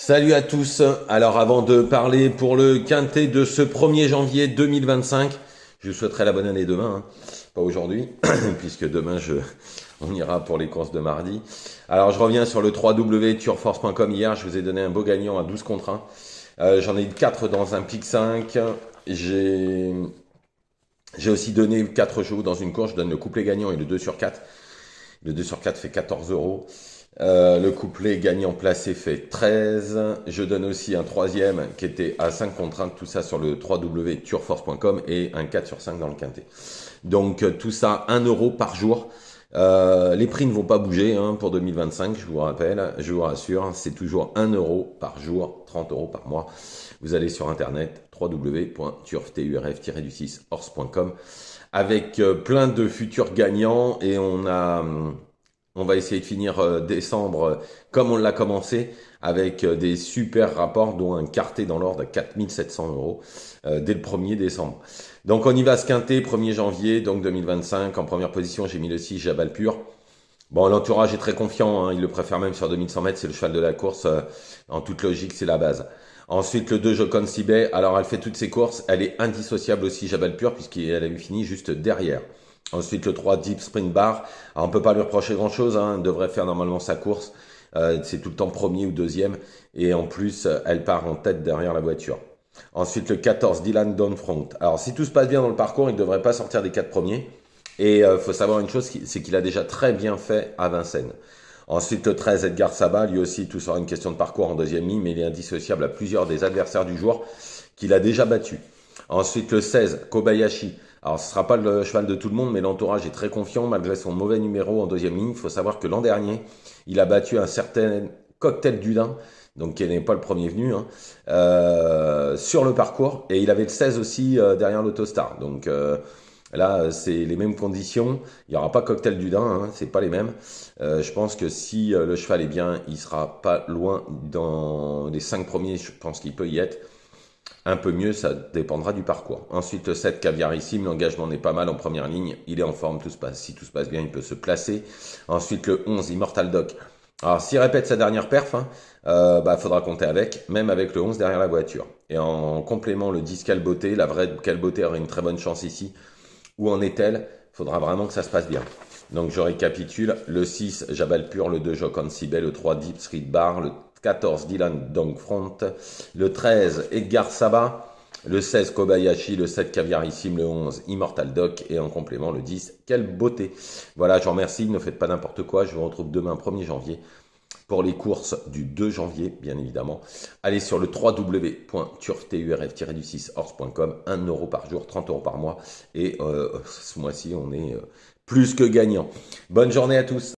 Salut à tous. Alors avant de parler pour le quintet de ce 1er janvier 2025, je vous souhaiterai la bonne année demain, hein. Pas aujourd'hui, puisque demain on ira pour les courses de mardi. Alors je reviens sur le www.turforce.com. Hier, je vous ai donné un beau gagnant à 12 contre 1. J'en ai eu 4 dans un pic 5. J'ai aussi donné 4 chevaux dans une course. Je donne le couplet gagnant et le 2 sur 4. Le 2 sur 4 fait 14 euros. Le couplet gagnant placé fait 13. Je donne aussi un troisième qui était à 5 contre 1, tout ça sur le www.turforce.com et un 4 sur 5 dans le quintet. Donc tout ça 1 euro par jour. Les prix ne vont pas bouger hein, pour 2025, je vous rappelle, je vous rassure, c'est toujours 1 euro par jour, 30 euros par mois. Vous allez sur internet www.turf-horse.com avec plein de futurs gagnants et on va essayer de finir décembre comme on l'a commencé avec des super rapports dont un quartet dans l'ordre à 4700 euros dès le 1er décembre. Donc on y va ce quintet, 1er janvier donc 2025. En première position, j'ai mis le 6 Jabal Pur. Bon, l'entourage est très confiant, hein, il le préfère même sur 2100 mètres, c'est le cheval de la course. En toute logique, c'est la base. Ensuite, le 2 Jocon Sibet. Alors, elle fait toutes ses courses. Elle est indissociable aussi, Jabal Pur, puisqu'elle avait fini juste derrière. Ensuite, le 3 Deep Sprint Bar. Alors, on peut pas lui reprocher grand-chose, hein, elle devrait faire normalement sa course. C'est tout le temps premier ou deuxième. Et en plus, elle part en tête derrière la voiture. Ensuite, le 14 Dylan Downfront. Alors, si tout se passe bien dans le parcours, il ne devrait pas sortir des 4 premiers. Et faut savoir une chose, c'est qu'il a déjà très bien fait à Vincennes. Ensuite, le 13, Edgar Saba, lui aussi, tout sera une question de parcours en deuxième ligne, mais il est indissociable à plusieurs des adversaires du jour qu'il a déjà battus. Ensuite, le 16, Kobayashi. Alors, ce sera pas le cheval de tout le monde, mais l'entourage est très confiant malgré son mauvais numéro en deuxième ligne. Il faut savoir que l'an dernier, il a battu un certain Cocktail du Dain, donc qui n'est pas le premier venu, hein, sur le parcours. Et il avait le 16 aussi derrière l'Autostar. Donc, là, c'est les mêmes conditions. Il n'y aura pas Cocktail du Dain, hein, c'est pas les mêmes. Je pense que si le cheval est bien, il sera pas loin dans les 5 premiers. Je pense qu'il peut y être. Un peu mieux, ça dépendra du parcours. Ensuite, le 7 Caviarissime, l'engagement n'est pas mal en première ligne. Il est en forme, si tout se passe bien, il peut se placer. Ensuite, le 11 Immortal Doc. Alors, s'il répète sa dernière perf, hein, faudra compter avec, même avec le 11 derrière la voiture. Et en complément, le 10 Calboté, la vraie Calboté aurait une très bonne chance ici. Où en est-elle? Faudra vraiment que ça se passe bien. Donc je récapitule, le 6 Jabal Pur, le 2 Jocon Sibet, le 3 Deep Street Bar, le 14 Dylan Dongfront, le 13 Edgar Saba, le 16 Kobayashi, le 7 Caviarissime, le 11 Immortal Doc et en complément le 10 Quelle beauté. Voilà, je vous remercie, ne faites pas n'importe quoi, je vous retrouve demain 1er janvier pour les courses du 2 janvier, bien évidemment. Allez sur le www.turf-horse.com, 1 euro par jour, 30 euros par mois. Et ce mois-ci, on est plus que gagnant. Bonne journée à tous.